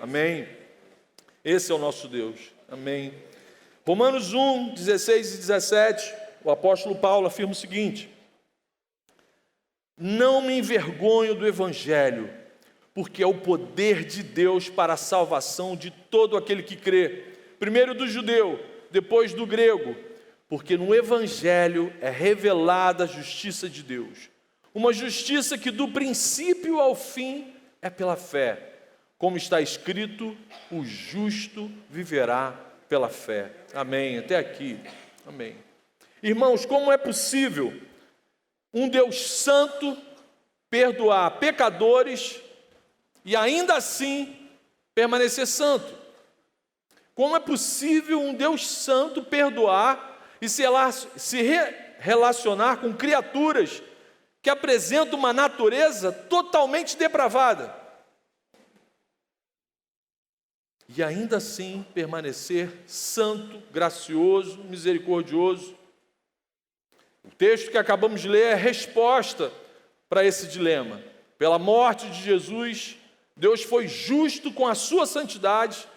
Amém. Esse é o nosso Deus. Amém. Romanos 1, 16 e 17, o apóstolo Paulo afirma o seguinte: não me envergonho do Evangelho, porque é o poder de Deus para a salvação de todo aquele que crê, primeiro do judeu, depois do grego, porque no Evangelho é revelada a justiça de Deus, uma justiça que do princípio ao fim é pela fé. Como está escrito, o justo viverá pela fé. Amém. Até aqui. Amém. Irmãos, como é possível um Deus santo perdoar pecadores e ainda assim permanecer santo? Como é possível um Deus santo perdoar e se relacionar com criaturas que apresentam uma natureza totalmente depravada? E ainda assim permanecer santo, gracioso, misericordioso. O texto que acabamos de ler é a resposta para esse dilema. Pela morte de Jesus, Deus foi justo com a sua santidade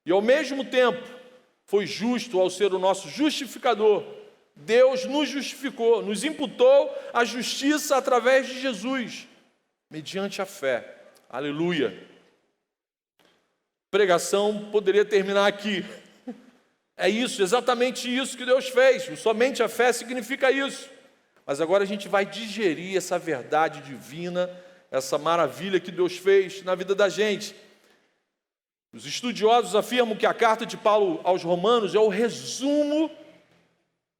e ao mesmo tempo foi justo ao ser o nosso justificador. Deus nos justificou, nos imputou a justiça através de Jesus, mediante a fé. Aleluia! Pregação poderia terminar aqui. É isso, exatamente isso que Deus fez. Somente a fé significa isso. Mas agora a gente vai digerir essa verdade divina, essa maravilha que Deus fez na vida da gente. Os estudiosos afirmam que a carta de Paulo aos Romanos é o resumo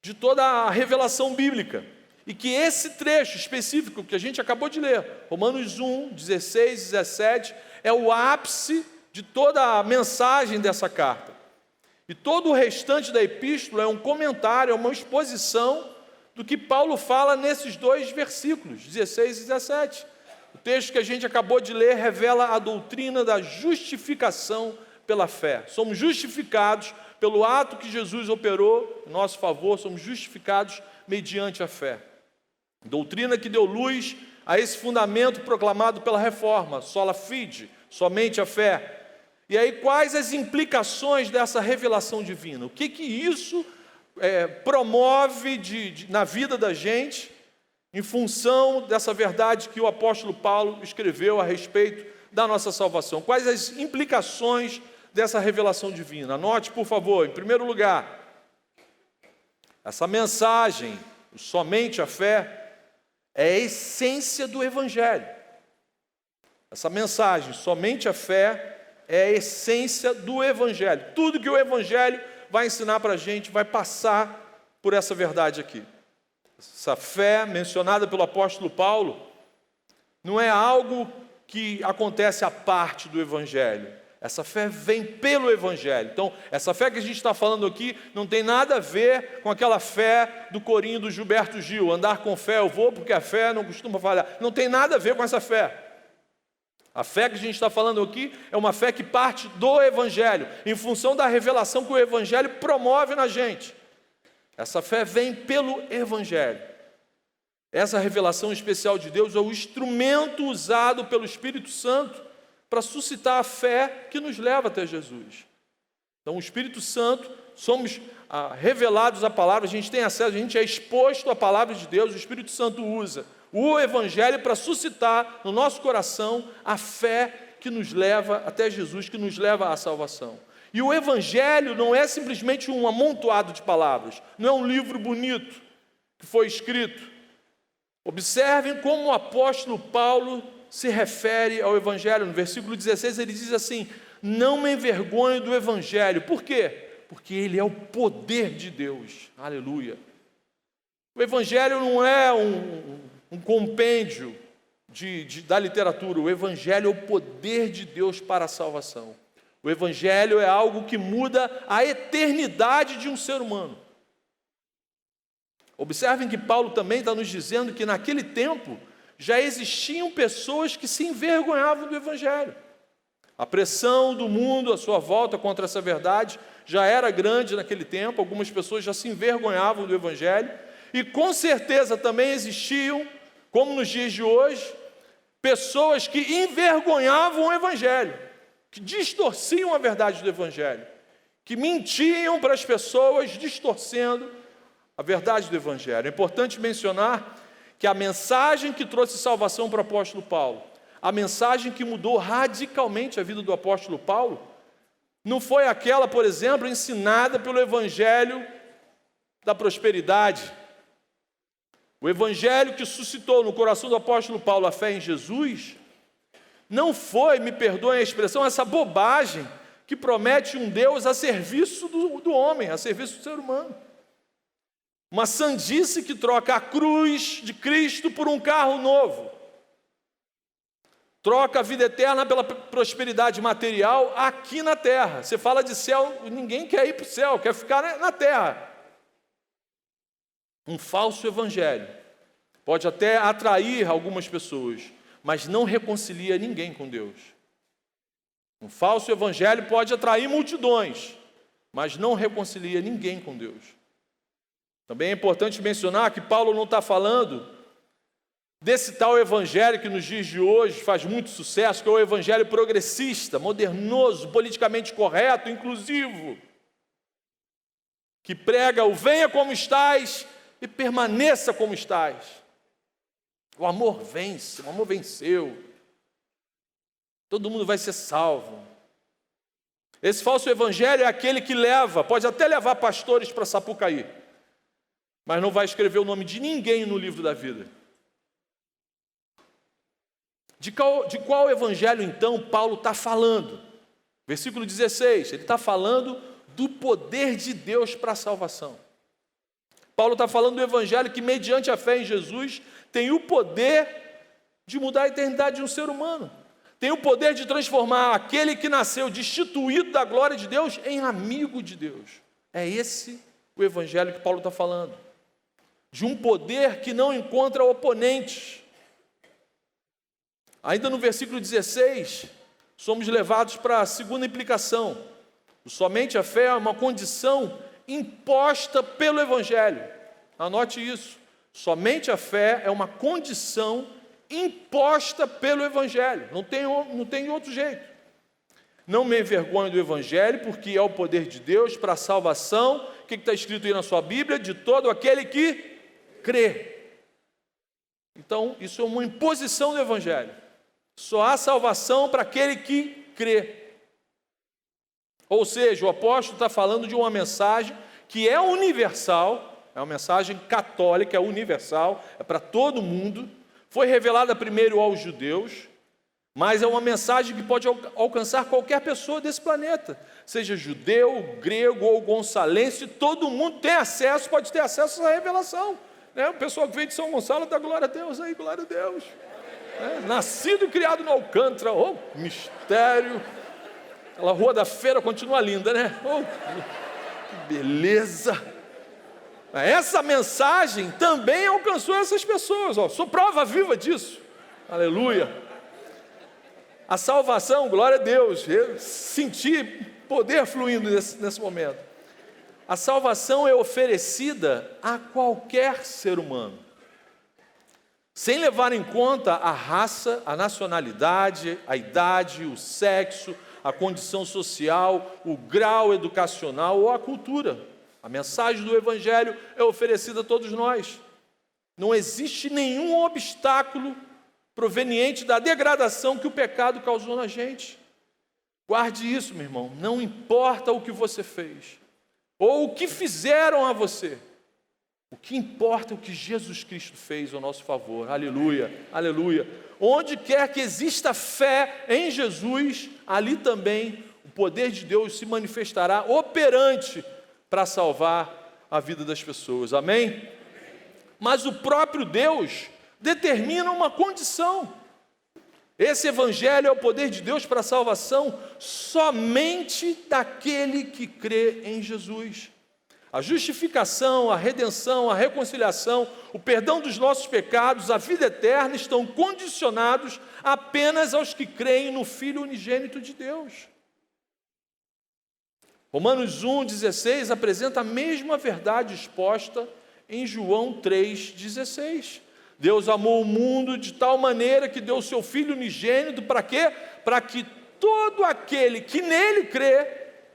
de toda a revelação bíblica. E que esse trecho específico que a gente acabou de ler, Romanos 1, 16 e 17, é o ápice de toda a mensagem dessa carta. E todo o restante da epístola é um comentário, é uma exposição do que Paulo fala nesses dois versículos, 16 e 17. O texto que a gente acabou de ler revela a doutrina da justificação pela fé. Somos justificados pelo ato que Jesus operou em nosso favor, somos justificados mediante a fé. Doutrina que deu luz a esse fundamento proclamado pela reforma, sola fide, somente a fé. E aí, quais as implicações dessa revelação divina? O que isso promove na vida da gente, em função dessa verdade que o apóstolo Paulo escreveu a respeito da nossa salvação? Quais as implicações dessa revelação divina? Anote, por favor, em primeiro lugar, essa mensagem, somente a fé, é a essência do Evangelho. Essa mensagem, somente a fé, é a essência do Evangelho. Tudo que o Evangelho vai ensinar para a gente vai passar por essa verdade aqui. Essa fé mencionada pelo apóstolo Paulo não é algo que acontece à parte do Evangelho. Essa fé vem pelo Evangelho. Então, essa fé que a gente está falando aqui não tem nada a ver com aquela fé do corinho do Gilberto Gil. Andar com fé eu vou porque a fé não costuma falhar. Não tem nada a ver com essa fé. A fé que a gente está falando aqui é uma fé que parte do Evangelho, em função da revelação que o Evangelho promove na gente. Essa fé vem pelo Evangelho. Essa revelação especial de Deus é o instrumento usado pelo Espírito Santo para suscitar a fé que nos leva até Jesus. Então, o Espírito Santo, somos revelados à palavra, a gente tem acesso, a gente é exposto à palavra de Deus, o Espírito Santo usa o Evangelho para suscitar no nosso coração a fé que nos leva até Jesus, que nos leva à salvação. E o Evangelho não é simplesmente um amontoado de palavras, não é um livro bonito que foi escrito. Observem como o apóstolo Paulo se refere ao Evangelho. No versículo 16 ele diz assim: não me envergonho do Evangelho. Por quê? Porque ele é o poder de Deus. Aleluia. O Evangelho não é um compêndio da literatura. O Evangelho é o poder de Deus para a salvação. O Evangelho é algo que muda a eternidade de um ser humano. Observem que Paulo também está nos dizendo que naquele tempo já existiam pessoas que se envergonhavam do Evangelho. A pressão do mundo à sua volta contra essa verdade já era grande naquele tempo. Algumas pessoas já se envergonhavam do Evangelho. E com certeza também existiam, como nos dias de hoje, pessoas que envergonhavam o Evangelho. que distorciam a verdade do Evangelho, que mentiam para as pessoas, distorcendo a verdade do Evangelho. É importante mencionar que a mensagem que trouxe salvação para o apóstolo Paulo, a mensagem que mudou radicalmente a vida do apóstolo Paulo, não foi aquela, por exemplo, ensinada pelo Evangelho da prosperidade. O Evangelho que suscitou no coração do apóstolo Paulo a fé em Jesus, não foi, me perdoem a expressão, essa bobagem que promete um Deus a serviço do homem, a serviço do ser humano. Uma sandice que troca a cruz de Cristo por um carro novo. Troca a vida eterna pela prosperidade material aqui na terra. Você fala de céu, ninguém quer ir para o céu, quer ficar na terra. Um falso evangelho pode até atrair algumas pessoas, mas não reconcilia ninguém com Deus. Um falso evangelho pode atrair multidões, mas não reconcilia ninguém com Deus. Também é importante mencionar que Paulo não está falando desse tal evangelho que nos dias de hoje faz muito sucesso, que é o evangelho progressista, modernoso, politicamente correto, inclusivo, que prega o venha como estás e permaneça como estás. O amor vence, o amor venceu. Todo mundo vai ser salvo. Esse falso evangelho é aquele que leva, pode até levar pastores para Sapucaí, mas não vai escrever o nome de ninguém no livro da vida. De qual evangelho, então, Paulo está falando? Versículo 16, ele está falando do poder de Deus para a salvação. Paulo está falando do evangelho que, mediante a fé em Jesus, tem o poder de mudar a eternidade de um ser humano. Tem o poder de transformar aquele que nasceu destituído da glória de Deus em amigo de Deus. É esse o evangelho que Paulo está falando. De um poder que não encontra oponentes. Ainda no versículo 16, somos levados para a segunda implicação. Somente a fé é uma condição imposta pelo Evangelho. Anote isso. Somente a fé é uma condição imposta pelo Evangelho. Não tem outro jeito. Não me envergonho do Evangelho, porque é o poder de Deus para a salvação. O que está escrito aí na sua Bíblia? De todo aquele que crê. Então, isso é uma imposição do Evangelho. Só há salvação para aquele que crê. Ou seja, o apóstolo está falando de uma mensagem que é universal, é uma mensagem católica, é universal, é para todo mundo, foi revelada primeiro aos judeus, mas é uma mensagem que pode alcançar qualquer pessoa desse planeta, seja judeu, grego ou gonçalense, todo mundo tem acesso, pode ter acesso a essa revelação. O pessoal que veio de São Gonçalo dá glória a Deus aí, glória a Deus. Nascido e criado no Alcântara, mistério. Aquela rua da feira continua linda, né? Que beleza! Essa mensagem também alcançou essas pessoas. Sou prova viva disso. Aleluia! A salvação, glória a Deus. Eu senti poder fluindo nesse momento. A salvação é oferecida a qualquer ser humano, sem levar em conta a raça, a nacionalidade, a idade, o sexo, a condição social, o grau educacional ou a cultura. A mensagem do Evangelho é oferecida a todos nós. Não existe nenhum obstáculo proveniente da degradação que o pecado causou na gente. Guarde isso, meu irmão. Não importa o que você fez ou o que fizeram a você. O que importa é o que Jesus Cristo fez ao nosso favor. Aleluia, aleluia. Onde quer que exista fé em Jesus, ali também o poder de Deus se manifestará operante para salvar a vida das pessoas. Amém? Mas o próprio Deus determina uma condição. Esse evangelho é o poder de Deus para a salvação somente daquele que crê em Jesus. A justificação, a redenção, a reconciliação, o perdão dos nossos pecados, a vida eterna estão condicionados apenas aos que creem no Filho unigênito de Deus. Romanos 1,16 apresenta a mesma verdade exposta em João 3,16. Deus amou o mundo de tal maneira que deu o seu Filho unigênito para quê? Para que todo aquele que nele crê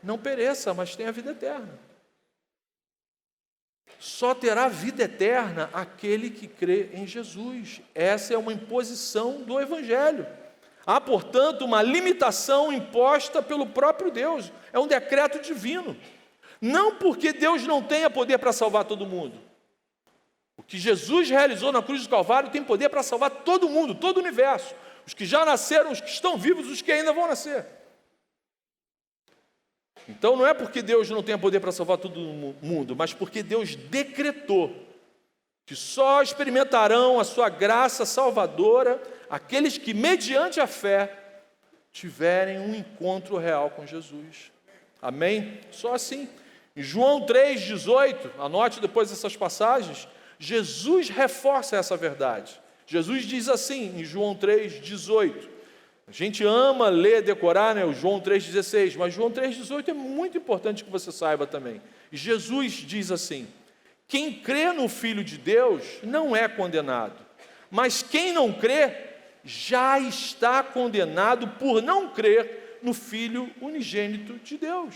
não pereça, mas tenha vida eterna. Só terá vida eterna aquele que crê em Jesus. Essa é uma imposição do Evangelho. Há, portanto, uma limitação imposta pelo próprio Deus. É um decreto divino. Não porque Deus não tenha poder para salvar todo mundo. O que Jesus realizou na cruz do Calvário tem poder para salvar todo mundo, todo o universo. Os que já nasceram, os que estão vivos, os que ainda vão nascer. Então não é porque Deus não tenha poder para salvar todo mundo, mas porque Deus decretou que só experimentarão a sua graça salvadora aqueles que, mediante a fé, tiverem um encontro real com Jesus. Amém? Só assim. Em João 3,18, anote depois essas passagens, Jesus reforça essa verdade. Jesus diz assim, em João 3,18, a gente ama ler, decorar, né, o João 3,16, mas João 3,18 é muito importante que você saiba também. E Jesus diz assim: quem crê no Filho de Deus não é condenado, mas quem não crê já está condenado por não crer no Filho unigênito de Deus.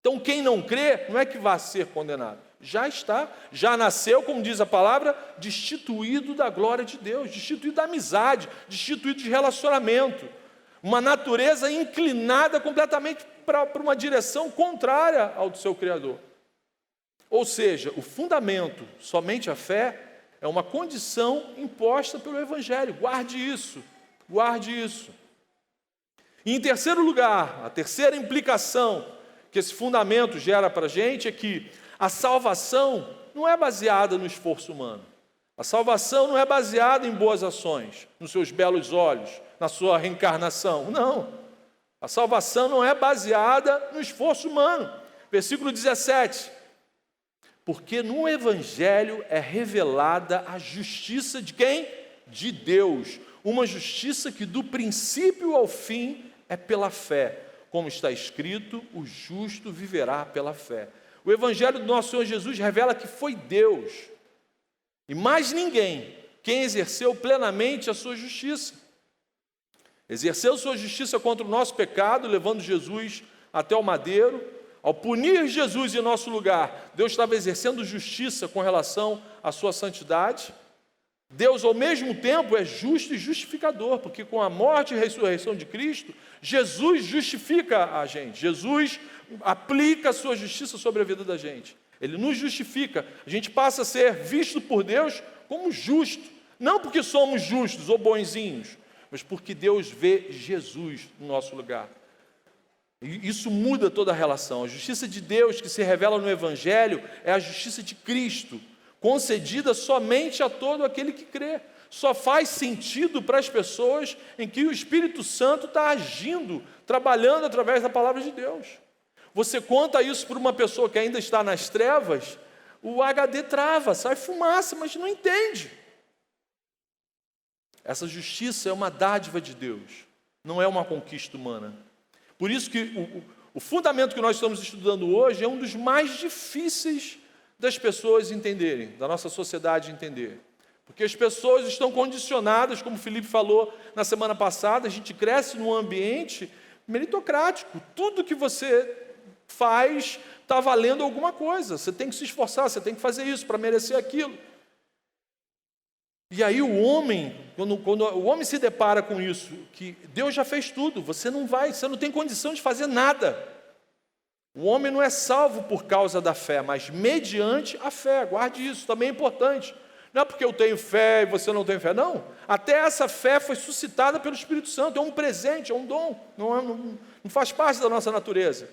Então quem não crê não é que vai ser condenado, já está, já nasceu, como diz a palavra, destituído da glória de Deus, destituído da amizade, destituído de relacionamento, uma natureza inclinada completamente para uma direção contrária ao do seu Criador. Ou seja, o fundamento, somente a fé, é uma condição imposta pelo Evangelho. Guarde isso, guarde isso. E em terceiro lugar, a terceira implicação que esse fundamento gera para a gente é que a salvação não é baseada no esforço humano. A salvação não é baseada em boas ações, nos seus belos olhos, na sua reencarnação. Não. A salvação não é baseada no esforço humano. Versículo 17. Porque no Evangelho é revelada a justiça de quem? De Deus. Uma justiça que do princípio ao fim é pela fé. Como está escrito, o justo viverá pela fé. O Evangelho do nosso Senhor Jesus revela que foi Deus, e mais ninguém, quem exerceu plenamente a sua justiça. Exerceu sua justiça contra o nosso pecado, levando Jesus até o madeiro. Ao punir Jesus em nosso lugar, Deus estava exercendo justiça com relação à sua santidade. Deus, ao mesmo tempo, é justo e justificador, porque com a morte e ressurreição de Cristo, Jesus justifica a gente. Jesus aplica a sua justiça sobre a vida da gente. Ele nos justifica. A gente passa a ser visto por Deus como justo. Não porque somos justos ou bonzinhos, mas porque Deus vê Jesus no nosso lugar. E isso muda toda a relação. A justiça de Deus que se revela no Evangelho é a justiça de Cristo, concedida somente a todo aquele que crê. Só faz sentido para as pessoas em que o Espírito Santo está agindo, trabalhando através da palavra de Deus. Você conta isso para uma pessoa que ainda está nas trevas, o HD trava, sai fumaça, mas não entende. Essa justiça é uma dádiva de Deus, não é uma conquista humana. Por isso que o fundamento que nós estamos estudando hoje é um dos mais difíceis das pessoas entenderem, da nossa sociedade entender. Porque as pessoas estão condicionadas, como o Felipe falou na semana passada, a gente cresce num ambiente meritocrático. Tudo que você faz está valendo alguma coisa. Você tem que se esforçar, você tem que fazer isso para merecer aquilo. E aí o homem, quando o homem se depara com isso, que Deus já fez tudo, você não tem condição de fazer nada. O homem não é salvo por causa da fé, mas mediante a fé. Guarde isso, também é importante. Não é porque eu tenho fé e você não tem fé, não. Até essa fé foi suscitada pelo Espírito Santo, é um presente, é um dom, não faz parte da nossa natureza.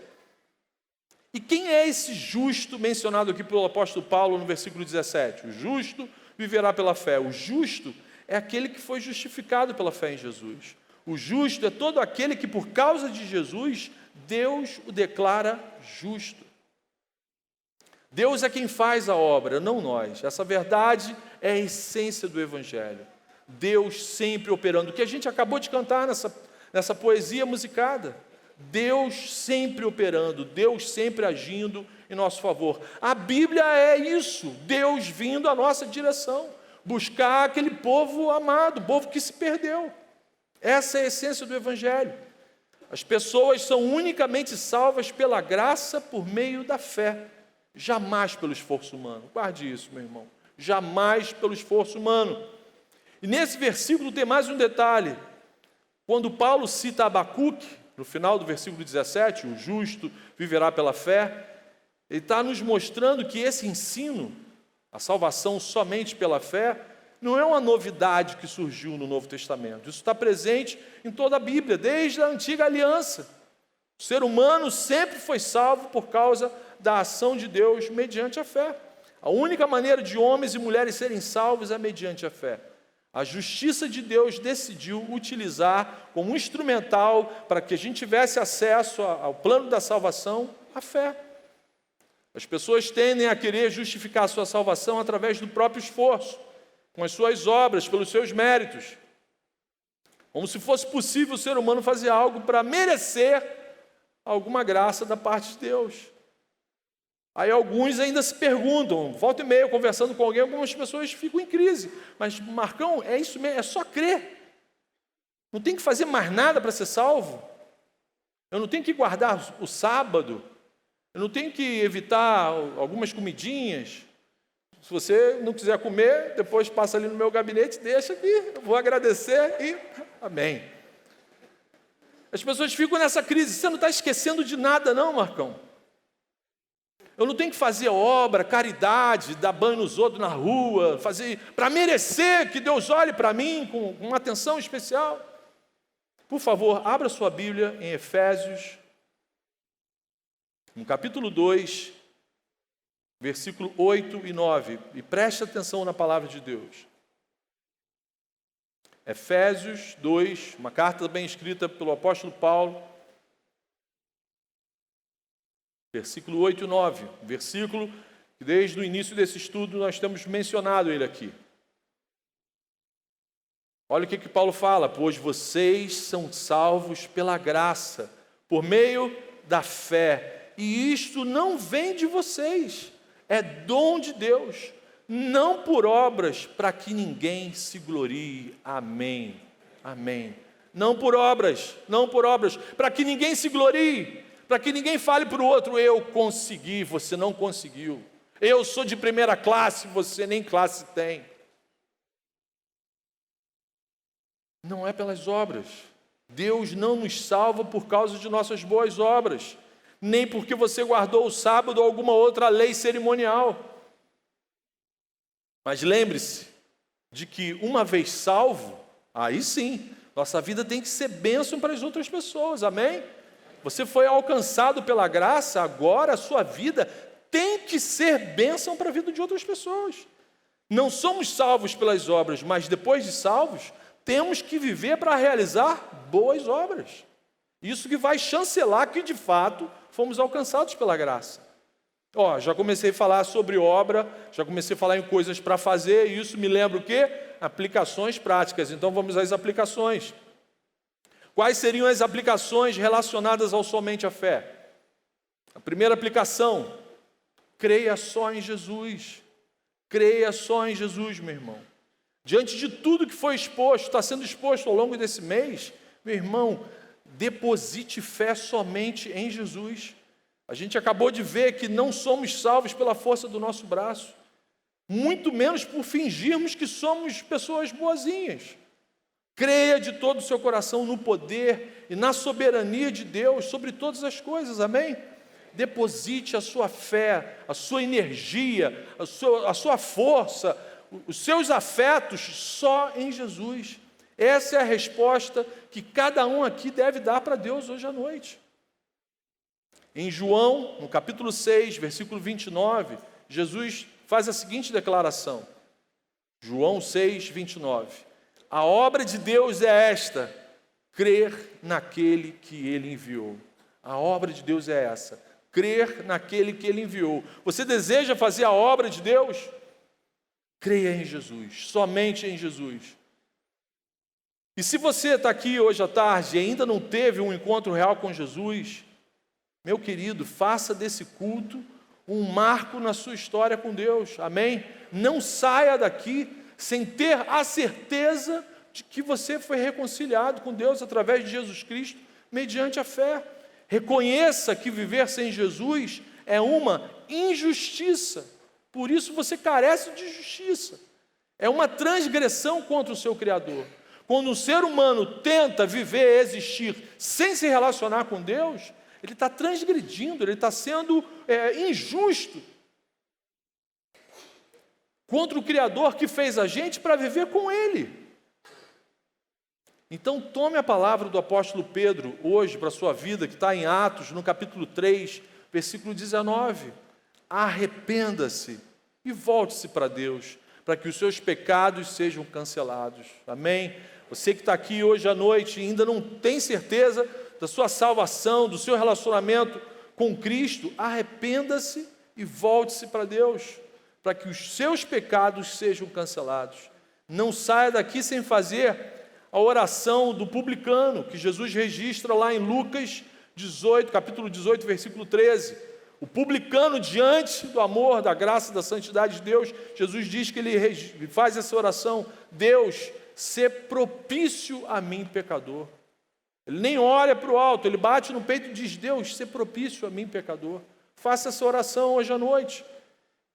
E quem é esse justo mencionado aqui pelo apóstolo Paulo no versículo 17? O justo viverá pela fé. O justo é aquele que foi justificado pela fé em Jesus. O justo é todo aquele que, por causa de Jesus, Deus o declara justo. Deus é quem faz a obra, não nós. Essa verdade é a essência do Evangelho. Deus sempre operando. O que a gente acabou de cantar nessa poesia musicada. Deus sempre operando, Deus sempre agindo em nosso favor. A Bíblia é isso, Deus vindo à nossa direção, buscar aquele povo amado, povo que se perdeu. Essa é a essência do Evangelho. As pessoas são unicamente salvas pela graça por meio da fé, jamais pelo esforço humano. Guarde isso, meu irmão. Jamais pelo esforço humano. E nesse versículo tem mais um detalhe. Quando Paulo cita Abacuque, no final do versículo 17, o justo viverá pela fé, ele está nos mostrando que esse ensino, a salvação somente pela fé, não é uma novidade que surgiu no Novo Testamento. Isso está presente em toda a Bíblia, desde a antiga aliança. O ser humano sempre foi salvo por causa da ação de Deus mediante a fé. A única maneira de homens e mulheres serem salvos é mediante a fé. A justiça de Deus decidiu utilizar como instrumental para que a gente tivesse acesso ao plano da salvação, a fé. As pessoas tendem a querer justificar a sua salvação através do próprio esforço, com as suas obras, pelos seus méritos. Como se fosse possível o ser humano fazer algo para merecer alguma graça da parte de Deus. Aí alguns ainda se perguntam, volta e meia, conversando com alguém, algumas pessoas ficam em crise. Mas, Marcão, é isso mesmo, é só crer. Não tem que fazer mais nada para ser salvo. Eu não tenho que guardar o sábado. Eu não tenho que evitar algumas comidinhas. Se você não quiser comer, depois passa ali no meu gabinete, deixa aqui, eu vou agradecer e amém. As pessoas ficam nessa crise. Você não está esquecendo de nada não, Marcão. Eu não tenho que fazer obra, caridade, dar banho nos outros na rua, fazer para merecer que Deus olhe para mim com uma atenção especial. Por favor, abra sua Bíblia em Efésios, no capítulo 2, versículo 8 e 9, e preste atenção na palavra de Deus. Efésios 2, uma carta bem escrita pelo apóstolo Paulo, versículo 8 e 9, versículo que desde o início desse estudo nós temos mencionado ele aqui. Olha o que Paulo fala: pois vocês são salvos pela graça, por meio da fé, e isto não vem de vocês, é dom de Deus, não por obras, para que ninguém se glorie. Amém. Amém. Não por obras, para que ninguém se glorie, para que ninguém fale para o outro: eu consegui, você não conseguiu. Eu sou de primeira classe, você nem classe tem. Não é pelas obras. Deus não nos salva por causa de nossas boas obras, nem porque você guardou o sábado ou alguma outra lei cerimonial. Mas lembre-se de que uma vez salvo, aí sim, nossa vida tem que ser bênção para as outras pessoas, amém? Você foi alcançado pela graça, agora a sua vida tem que ser bênção para a vida de outras pessoas. Não somos salvos pelas obras, mas depois de salvos, temos que viver para realizar boas obras. Isso que vai chancelar que de fato fomos alcançados pela graça. Já comecei a falar sobre obra, já comecei a falar em coisas para fazer, e isso me lembra o quê? Aplicações práticas. Então vamos às aplicações. Quais seriam as aplicações relacionadas ao somente a fé? A primeira aplicação: creia só em Jesus. Creia só em Jesus, meu irmão. Diante de tudo que foi exposto, está sendo exposto ao longo desse mês, meu irmão, deposite fé somente em Jesus. A gente acabou de ver que não somos salvos pela força do nosso braço, muito menos por fingirmos que somos pessoas boazinhas. Creia de todo o seu coração no poder e na soberania de Deus sobre todas as coisas, amém? Deposite a sua fé, a sua energia, a sua força, os seus afetos só em Jesus. Essa é a resposta que cada um aqui deve dar para Deus hoje à noite. Em João, no capítulo 6, versículo 29, Jesus faz a seguinte declaração. João 6, 29. A obra de Deus é esta: crer naquele que Ele enviou. A obra de Deus é essa: crer naquele que Ele enviou. Você deseja fazer a obra de Deus? Creia em Jesus, somente em Jesus. E se você está aqui hoje à tarde e ainda não teve um encontro real com Jesus, meu querido, faça desse culto um marco na sua história com Deus, amém? Não saia daqui sem ter a certeza de que você foi reconciliado com Deus através de Jesus Cristo, mediante a fé. Reconheça que viver sem Jesus é uma injustiça. Por isso você carece de justiça. É uma transgressão contra o seu Criador. Quando um ser humano tenta viver, existir, sem se relacionar com Deus, ele está transgredindo, ele está sendo injusto contra o Criador que fez a gente para viver com Ele. Então tome a palavra do apóstolo Pedro hoje para a sua vida, que está em Atos, no capítulo 3, versículo 19. Arrependa-se e volte-se para Deus, para que os seus pecados sejam cancelados. Amém? Você que está aqui hoje à noite e ainda não tem certeza da sua salvação, do seu relacionamento com Cristo, arrependa-se e volte-se para Deus, para que os seus pecados sejam cancelados. Não saia daqui sem fazer a oração do publicano, que Jesus registra lá em Lucas 18, capítulo 18, versículo 13. O publicano, diante do amor, da graça, da santidade de Deus, Jesus diz que ele faz essa oração: Deus, sê propício a mim, pecador. Ele nem olha para o alto, ele bate no peito e diz: Deus, sê propício a mim, pecador. Faça essa oração hoje à noite.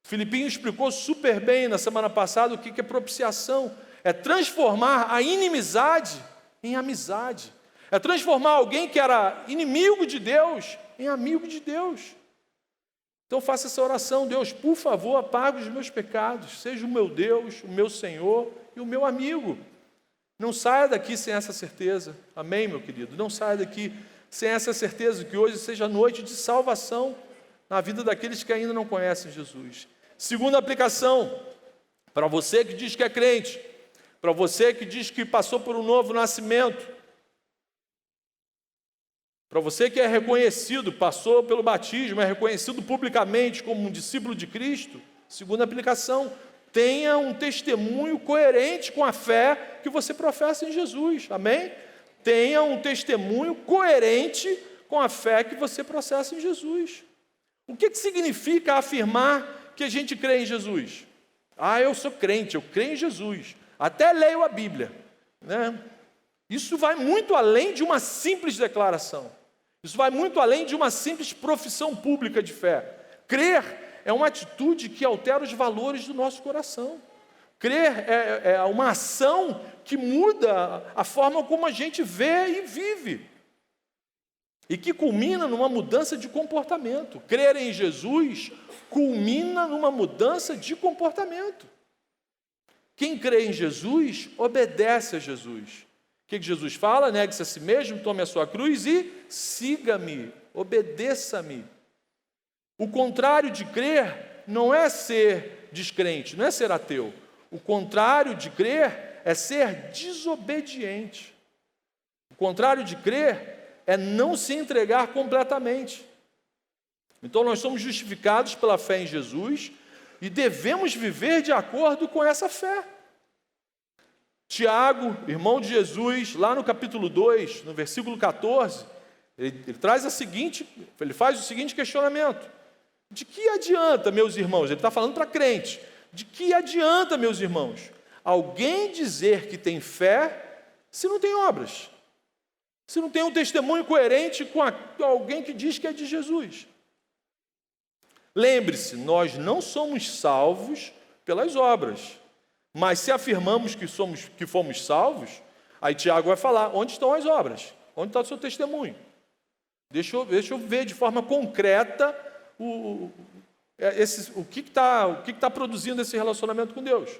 Filipinho explicou super bem na semana passada o que é propiciação. É transformar a inimizade em amizade. É transformar alguém que era inimigo de Deus em amigo de Deus. Então faça essa oração: Deus, por favor, apague os meus pecados, seja o meu Deus, o meu Senhor e o meu amigo. Não saia daqui sem essa certeza. Amém, meu querido? Não saia daqui sem essa certeza, que hoje seja noite de salvação na vida daqueles que ainda não conhecem Jesus. Segunda aplicação, para você que diz que é crente, para você que diz que passou por um novo nascimento, para você que é reconhecido, passou pelo batismo, é reconhecido publicamente como um discípulo de Cristo, segunda aplicação, tenha um testemunho coerente com a fé que você professa em Jesus, amém? Tenha um testemunho coerente com a fé que você professa em Jesus. O que significa afirmar que a gente crê em Jesus? Eu sou crente, eu creio em Jesus, até leio a Bíblia, né? Isso vai muito além de uma simples declaração. Isso vai muito além de uma simples profissão pública de fé. Crer é uma atitude que altera os valores do nosso coração. Crer é uma ação que muda a forma como a gente vê e vive. E que culmina numa mudança de comportamento. Crer em Jesus culmina numa mudança de comportamento. Quem crê em Jesus, obedece a Jesus. O que Jesus fala? Negue-se a si mesmo, tome a sua cruz e siga-me, obedeça-me. O contrário de crer não é ser descrente, não é ser ateu. O contrário de crer é ser desobediente. O contrário de crer é não se entregar completamente. Então nós somos justificados pela fé em Jesus e devemos viver de acordo com essa fé. Tiago, irmão de Jesus, lá no capítulo 2, no versículo 14, ele faz o seguinte questionamento: de que adianta, meus irmãos? Ele está falando para crente. De que adianta, meus irmãos, alguém dizer que tem fé se não tem obras? Se não tem um testemunho coerente com alguém que diz que é de Jesus? Lembre-se, nós não somos salvos pelas obras. Mas se afirmamos que fomos salvos, aí Tiago vai falar: onde estão as obras? Onde está o seu testemunho? Deixa eu ver de forma concreta o que está produzindo esse relacionamento com Deus.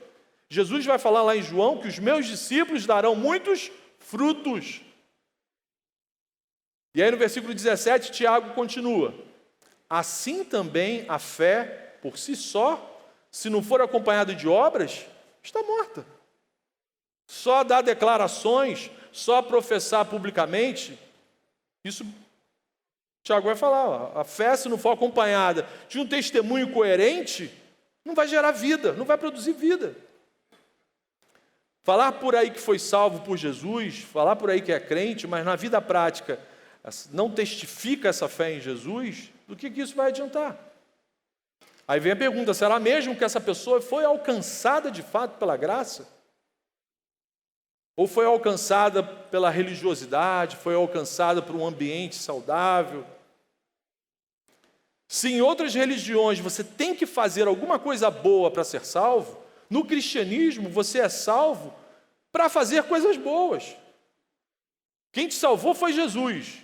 Jesus vai falar lá em João que os meus discípulos darão muitos frutos. E aí no versículo 17, Tiago continua: assim também a fé por si só, se não for acompanhada de obras, está morta. Só dar declarações, só professar publicamente, isso Tiago vai falar, a fé, se não for acompanhada de um testemunho coerente, não vai gerar vida, não vai produzir vida. Falar por aí que foi salvo por Jesus, falar por aí que é crente, mas na vida prática não testifica essa fé em Jesus, do que isso vai adiantar? Aí vem a pergunta: será mesmo que essa pessoa foi alcançada de fato pela graça? Ou foi alcançada pela religiosidade, foi alcançada por um ambiente saudável. Se em outras religiões você tem que fazer alguma coisa boa para ser salvo, no cristianismo você é salvo para fazer coisas boas. Quem te salvou foi Jesus.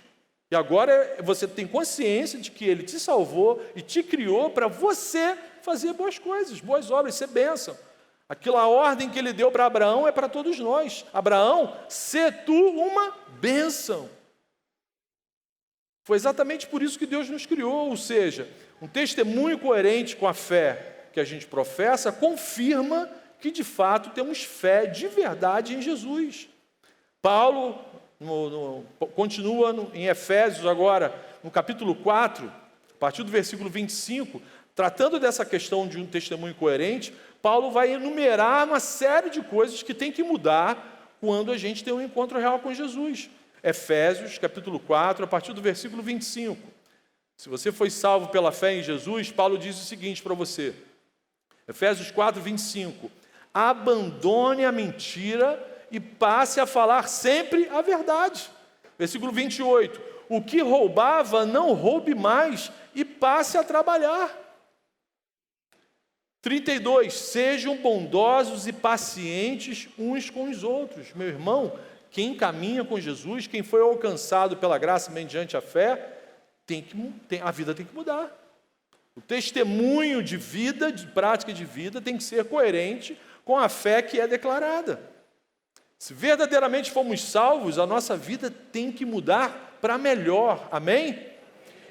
E agora você tem consciência de que Ele te salvou e te criou para você fazer boas coisas, boas obras, ser bênção. Aquela ordem que Ele deu para Abraão é para todos nós. Abraão, sê tu uma bênção. Foi exatamente por isso que Deus nos criou, ou seja, um testemunho coerente com a fé que a gente professa confirma que de fato temos fé de verdade em Jesus. Paulo continua em Efésios agora, no capítulo 4, a partir do versículo 25, tratando dessa questão de um testemunho coerente, Paulo vai enumerar uma série de coisas que tem que mudar quando a gente tem um encontro real com Jesus. Efésios, capítulo 4, a partir do versículo 25. Se você foi salvo pela fé em Jesus, Paulo diz o seguinte para você. Efésios 4, 25. Abandone a mentira e passe a falar sempre a verdade. Versículo 28. O que roubava, não roube mais e passe a trabalhar. 32. Sejam bondosos e pacientes uns com os outros. Meu irmão, quem caminha com Jesus, quem foi alcançado pela graça mediante a fé, a vida tem que mudar. O testemunho de vida, de prática de vida, tem que ser coerente com a fé que é declarada. Se verdadeiramente fomos salvos, a nossa vida tem que mudar para melhor, amém?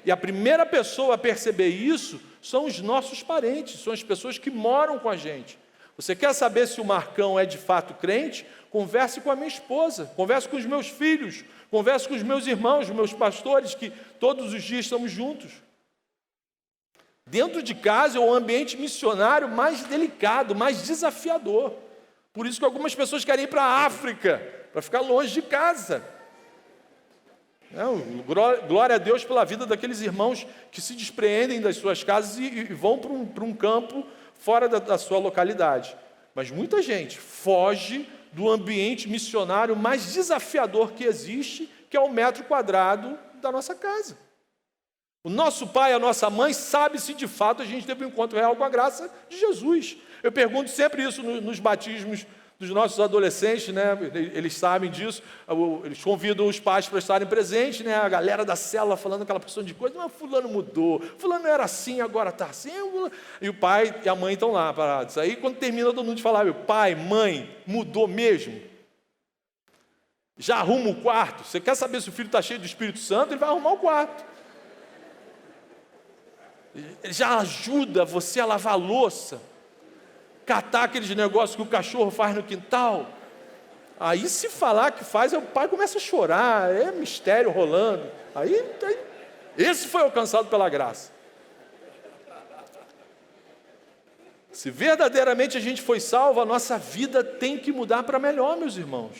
E a primeira pessoa a perceber isso são os nossos parentes, são as pessoas que moram com a gente. Você quer saber se o Marcão é de fato crente? Converse com a minha esposa, converse com os meus filhos, converse com os meus irmãos, meus pastores, que todos os dias estamos juntos. Dentro de casa é o ambiente missionário mais delicado, mais desafiador. Por isso que algumas pessoas querem ir para a África, para ficar longe de casa. Glória a Deus pela vida daqueles irmãos que se despreendem das suas casas e vão para um campo fora da sua localidade. Mas muita gente foge do ambiente missionário mais desafiador que existe, que é o metro quadrado da nossa casa. O nosso pai, a nossa mãe, sabe se de fato a gente teve um encontro real com a graça de Jesus. Eu pergunto sempre isso nos batismos dos nossos adolescentes, né? Eles sabem disso, eles convidam os pais para estarem presentes, né? A galera da célula falando aquela porção de coisa, mas fulano mudou, fulano era assim, agora está assim, e o pai e a mãe estão lá parados. Aí quando termina todo mundo de falar, meu pai, mãe, mudou mesmo? Já arruma o quarto? Você quer saber se o filho está cheio do Espírito Santo? Ele vai arrumar o quarto. Ele já ajuda você a lavar a louça, catar aqueles negócios que o cachorro faz no quintal. Aí se falar que faz, o pai começa a chorar, é mistério rolando. Aí esse foi alcançado pela graça. Se verdadeiramente a gente foi salvo, a nossa vida tem que mudar para melhor, meus irmãos.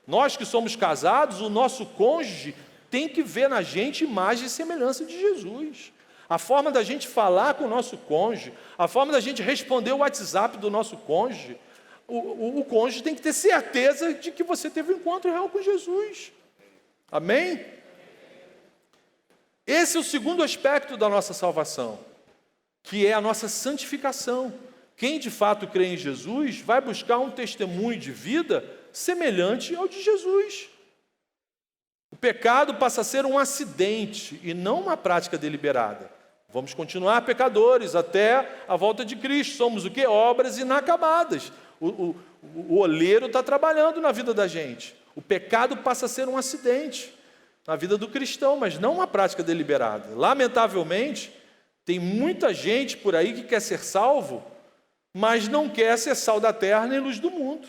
Nós que somos casados, o nosso cônjuge tem que ver na gente imagem e semelhança de Jesus. A forma da gente falar com o nosso cônjuge, a forma da gente responder o WhatsApp do nosso cônjuge, o cônjuge tem que ter certeza de que você teve um encontro real com Jesus. Amém? Esse é o segundo aspecto da nossa salvação, que é a nossa santificação. Quem de fato crê em Jesus vai buscar um testemunho de vida semelhante ao de Jesus. O pecado passa a ser um acidente e não uma prática deliberada. Vamos continuar pecadores até a volta de Cristo. Somos o quê? Obras inacabadas. O oleiro está trabalhando na vida da gente. O pecado passa a ser um acidente na vida do cristão, mas não uma prática deliberada. Lamentavelmente, tem muita gente por aí que quer ser salvo, mas não quer ser sal da terra nem luz do mundo.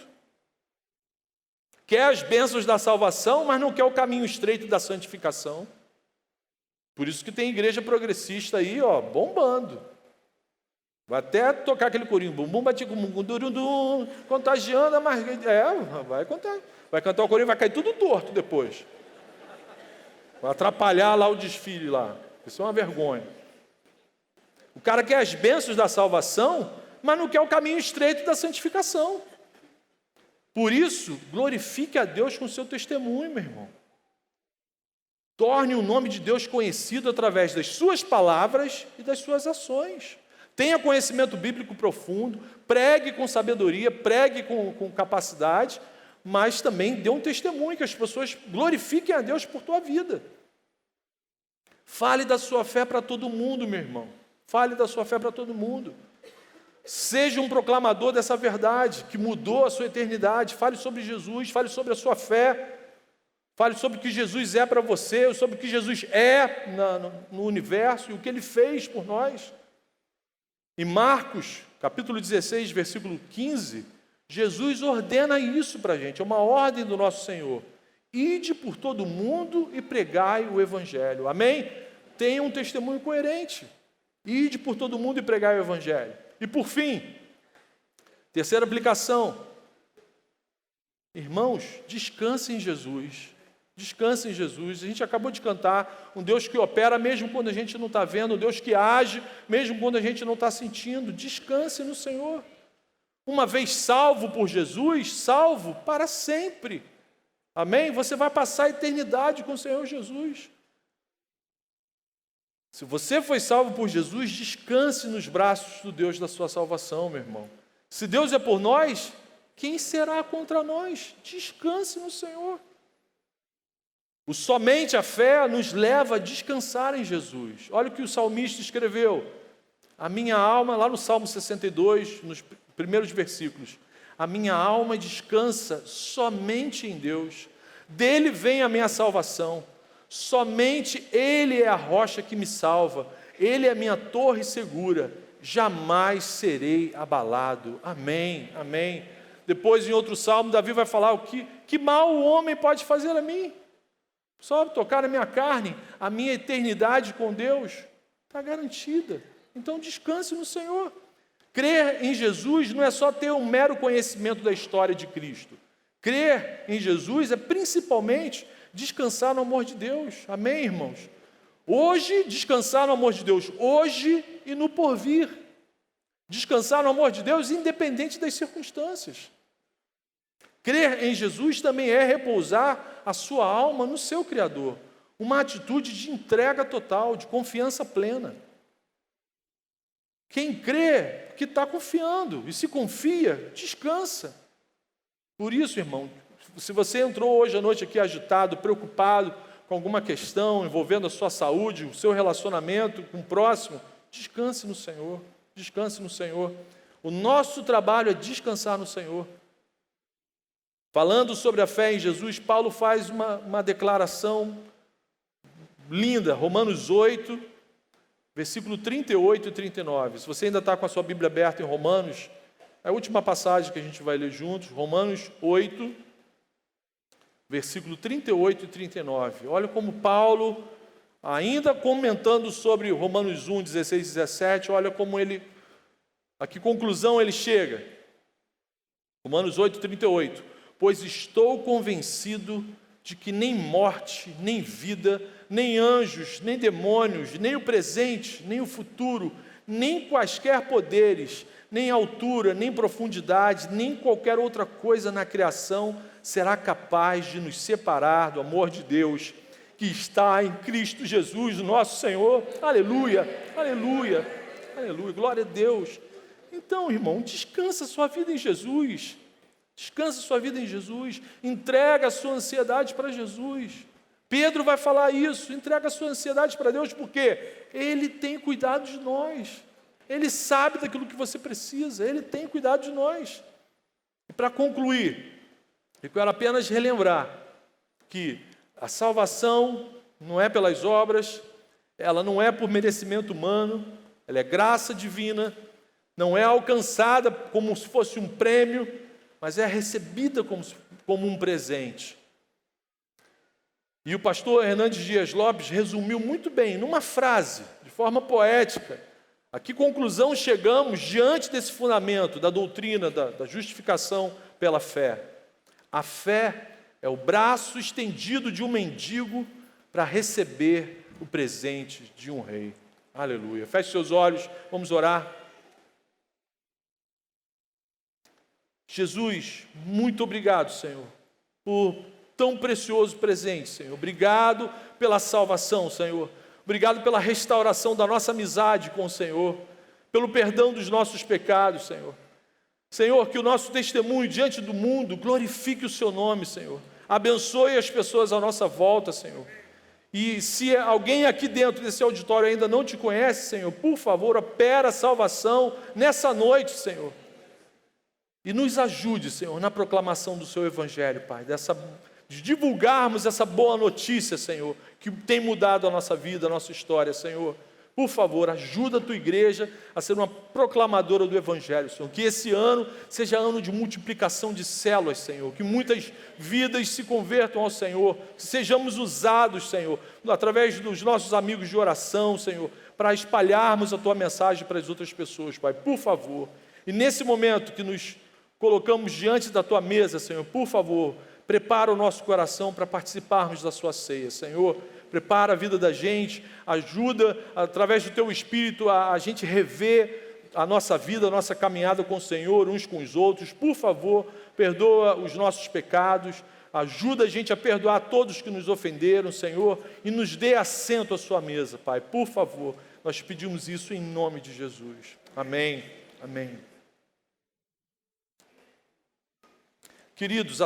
Quer as bênçãos da salvação, mas não quer o caminho estreito da santificação. Por isso que tem igreja progressista aí, ó, bombando. Vai até tocar aquele corinho, bumbum, batigum, durundum, contagiando, mas vai cantar o corinho, vai cair tudo torto depois. Vai atrapalhar lá o desfile lá. Isso é uma vergonha. O cara quer as bênçãos da salvação, mas não quer o caminho estreito da santificação. Por isso, glorifique a Deus com o seu testemunho, meu irmão. Torne o nome de Deus conhecido através das suas palavras e das suas ações. Tenha conhecimento bíblico profundo, pregue com sabedoria, pregue com capacidade, mas também dê um testemunho, que as pessoas glorifiquem a Deus por tua vida. Fale da sua fé para todo mundo, meu irmão. Fale da sua fé para todo mundo. Seja um proclamador dessa verdade, que mudou a sua eternidade. Fale sobre Jesus, fale sobre a sua fé. Fale sobre o que Jesus é para você, sobre o que Jesus é no universo e o que Ele fez por nós. Em Marcos, capítulo 16, versículo 15, Jesus ordena isso para a gente, é uma ordem do nosso Senhor. Ide por todo mundo e pregai o Evangelho. Amém? Tenha um testemunho coerente. Ide por todo mundo e pregai o Evangelho. E por fim, terceira aplicação. Irmãos, descanse em Jesus. Descanse em Jesus. A gente acabou de cantar um Deus que opera mesmo quando a gente não está vendo, um Deus que age mesmo quando a gente não está sentindo. Descanse no Senhor. Uma vez salvo por Jesus, salvo para sempre. Amém? Você vai passar a eternidade com o Senhor Jesus. Se você foi salvo por Jesus, descanse nos braços do Deus da sua salvação, meu irmão. Se Deus é por nós, quem será contra nós? Descanse no Senhor. O somente a fé nos leva a descansar em Jesus. Olha o que o salmista escreveu. A minha alma, lá no Salmo 62, nos primeiros versículos. A minha alma descansa somente em Deus. Dele vem a minha salvação. Somente Ele é a rocha que me salva. Ele é a minha torre segura. Jamais serei abalado. Amém, amém. Depois, em outro salmo, Davi vai falar que mal o homem pode fazer a mim. Só tocar na minha carne, a minha eternidade com Deus está garantida. Então descanse no Senhor. Crer em Jesus não é só ter um mero conhecimento da história de Cristo. Crer em Jesus é principalmente descansar no amor de Deus. Amém, irmãos? Hoje, descansar no amor de Deus. Hoje e no porvir. Descansar no amor de Deus independente das circunstâncias. Crer em Jesus também é repousar a sua alma no seu Criador. Uma atitude de entrega total, de confiança plena. Quem crê, que está confiando. E se confia, descansa. Por isso, irmão, se você entrou hoje à noite aqui agitado, preocupado com alguma questão envolvendo a sua saúde, o seu relacionamento com o próximo, descanse no Senhor. Descanse no Senhor. O nosso trabalho é descansar no Senhor. Falando sobre a fé em Jesus, Paulo faz uma declaração linda, Romanos 8, versículo 38 e 39. Se você ainda está com a sua Bíblia aberta em Romanos, é a última passagem que a gente vai ler juntos, Romanos 8, versículo 38 e 39. Olha como Paulo, ainda comentando sobre Romanos 1, 16 e 17, olha como ele, a que conclusão ele chega. Romanos 8, 38. Pois estou convencido de que nem morte, nem vida, nem anjos, nem demônios, nem o presente, nem o futuro, nem quaisquer poderes, nem altura, nem profundidade, nem qualquer outra coisa na criação será capaz de nos separar do amor de Deus que está em Cristo Jesus, nosso Senhor. Aleluia, aleluia, aleluia, glória a Deus. Então, irmão, descansa a sua vida em Jesus. Descansa sua vida em Jesus, entrega a sua ansiedade para Jesus. Pedro vai falar isso, entrega a sua ansiedade para Deus, porque Ele tem cuidado de nós. Ele sabe daquilo que você precisa, Ele tem cuidado de nós. E para concluir, eu quero apenas relembrar que a salvação não é pelas obras, ela não é por merecimento humano, ela é graça divina, não é alcançada como se fosse um prêmio, mas é recebida como um presente. E o pastor Hernandes Dias Lopes resumiu muito bem, numa frase, de forma poética, a que conclusão chegamos diante desse fundamento da doutrina da justificação pela fé. A fé é o braço estendido de um mendigo para receber o presente de um rei. Aleluia. Feche seus olhos, vamos orar. Jesus, muito obrigado, Senhor, por tão precioso presente, Senhor. Obrigado pela salvação, Senhor. Obrigado pela restauração da nossa amizade com o Senhor, pelo perdão dos nossos pecados, Senhor. Senhor, que o nosso testemunho diante do mundo glorifique o Seu nome, Senhor. Abençoe as pessoas à nossa volta, Senhor. E se alguém aqui dentro desse auditório ainda não te conhece, Senhor, por favor, opera a salvação nessa noite, Senhor. E nos ajude, Senhor, na proclamação do Seu Evangelho, Pai, de divulgarmos essa boa notícia, Senhor, que tem mudado a nossa vida, a nossa história, Senhor. Por favor, ajuda a Tua igreja a ser uma proclamadora do Evangelho, Senhor. Que esse ano seja ano de multiplicação de células, Senhor. Que muitas vidas se convertam ao Senhor. Que sejamos usados, Senhor, através dos nossos amigos de oração, Senhor, para espalharmos a Tua mensagem para as outras pessoas, Pai. Por favor. E nesse momento que nos colocamos diante da Tua mesa, Senhor, por favor, prepara o nosso coração para participarmos da Sua ceia, Senhor. Prepara a vida da gente, ajuda, através do Teu Espírito, a gente rever a nossa vida, a nossa caminhada com o Senhor, uns com os outros. Por favor, perdoa os nossos pecados, ajuda a gente a perdoar todos que nos ofenderam, Senhor, e nos dê assento à Sua mesa, Pai. Por favor, nós pedimos isso em nome de Jesus. Amém. Amém. Queridos,